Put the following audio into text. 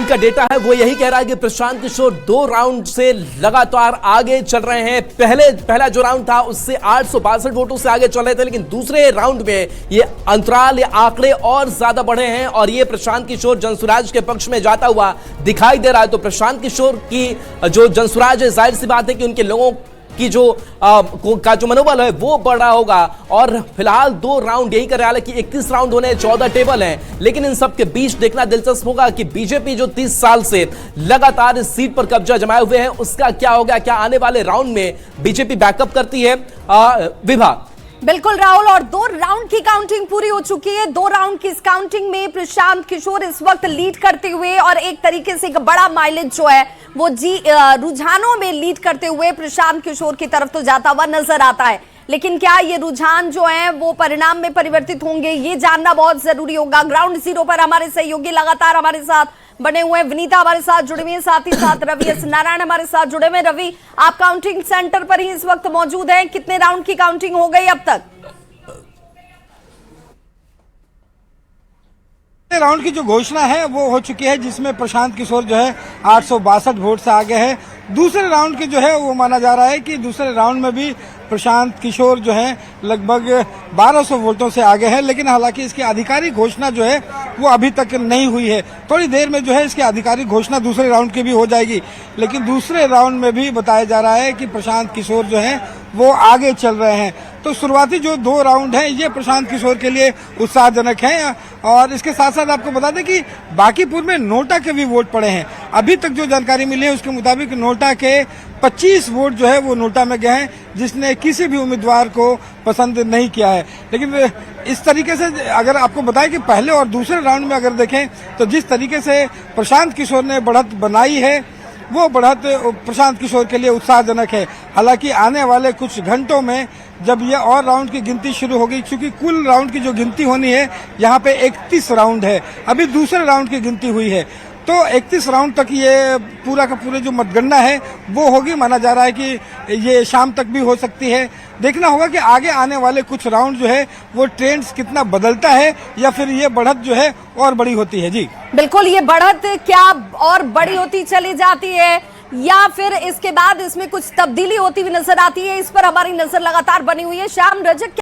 Round का data है वो यही कह रहा है कि प्रशांत किशोर 2 राउंड से लगातार आगे चल रहे हैं। पहला जो राउंड था उससे 862 वोटों से आगे चल रहे थे, लेकिन दूसरे राउंड में ये अंतराल, ये आंकड़े और ज्यादा बढ़े हैं और ये प्रशांत किशोर जनसुराज के पक्ष में जाता हुआ दिखाई दे रहा है। तो प्रशांत किशोर की जो जनसुराज है, जाहिर सी बात है कि उनके लोगों की जो मनोबल है वो बढ़ रहा होगा। और फिलहाल 2 राउंड यही कर रहा है कि 21 राउंड होने, 14 टेबल हैं, लेकिन इन सब के बीच देखना दिलचस्प होगा कि बीजेपी जो 30 साल से लगातार इस सीट पर कब्जा जमाए हुए हैं उसका क्या होगा। क्या आने वाले राउंड में बीजेपी बैकअप करती है? विभा। बिल्कुल राहुल, और 2 राउंड की काउंटिंग पूरी हो चुकी है। 2 राउंड की इस काउंटिंग में प्रशांत किशोर इस वक्त लीड करते हुए और एक तरीके से एक बड़ा माइलेज जो है वो रुझानों में लीड करते हुए प्रशांत किशोर की तरफ तो जाता हुआ नजर आता है। लेकिन क्या ये रुझान जो है वो परिणाम में परिवर्तित होंगे, ये जानना बहुत जरूरी होगा। ग्राउंड जीरो पर हमारे सहयोगी लगातार हमारे साथ बने हुए हैं। विनीता हमारे साथ जुड़े हुए हैं, साथ ही साथ रवि एस नारायण हमारे साथ जुड़े हुए हैं। रवि, आप काउंटिंग सेंटर पर ही इस वक्त मौजूद हैं, कितने राउंड की काउंटिंग हो गई अब तक? राउंड की जो घोषणा है वो हो चुकी है, जिसमें प्रशांत किशोर जो है 862 वोट से आगे है। दूसरे राउंड की जो है वो माना जा रहा है कि दूसरे राउंड में भी प्रशांत किशोर जो है लगभग 1200 वोटों से आगे है, लेकिन हालांकि इसकी आधिकारिक घोषणा जो है वो अभी तक नहीं हुई है। थोड़ी देर में जो है इसकी आधिकारिक घोषणा दूसरे राउंड की भी हो जाएगी, लेकिन दूसरे राउंड में भी बताया जा रहा है कि प्रशांत किशोर जो है वो आगे चल रहे हैं। तो शुरुआती जो 2 राउंड हैं ये प्रशांत किशोर के लिए उत्साहजनक हैं। और इसके साथ साथ आपको बता दें कि बांकीपुर में नोटा के भी वोट पड़े हैं। अभी तक जो जानकारी मिली है उसके मुताबिक नोटा के 25 वोट जो है वो नोटा में गए हैं, जिसने किसी भी उम्मीदवार को पसंद नहीं किया है। लेकिन इस तरीके से अगर आपको बताएं कि पहले और दूसरे राउंड में अगर देखें तो जिस तरीके से प्रशांत किशोर ने बढ़त बनाई है वो बढ़त प्रशांत किशोर के लिए उत्साहजनक है। हालांकि आने वाले कुछ घंटों में जब ये और राउंड की गिनती शुरू होगी, क्योंकि कुल राउंड की जो गिनती होनी है यहाँ पे 31 राउंड है, अभी दूसरे राउंड की गिनती हुई है, तो 31 राउंड तक ये पूरा का पूरा जो मतगणना है वो होगी। माना जा रहा है कि ये शाम तक भी हो सकती है। देखना होगा कि आगे आने वाले कुछ राउंड जो है वो ट्रेंड्स कितना बदलता है या फिर ये बढ़त जो है और बड़ी होती है। जी बिल्कुल, ये बढ़त क्या और बड़ी होती चली जाती है या फिर इसके बाद इसमें कुछ तब्दीली होती हुई नजर आती है, इस पर हमारी नजर लगातार बनी हुई है। श्याम रजक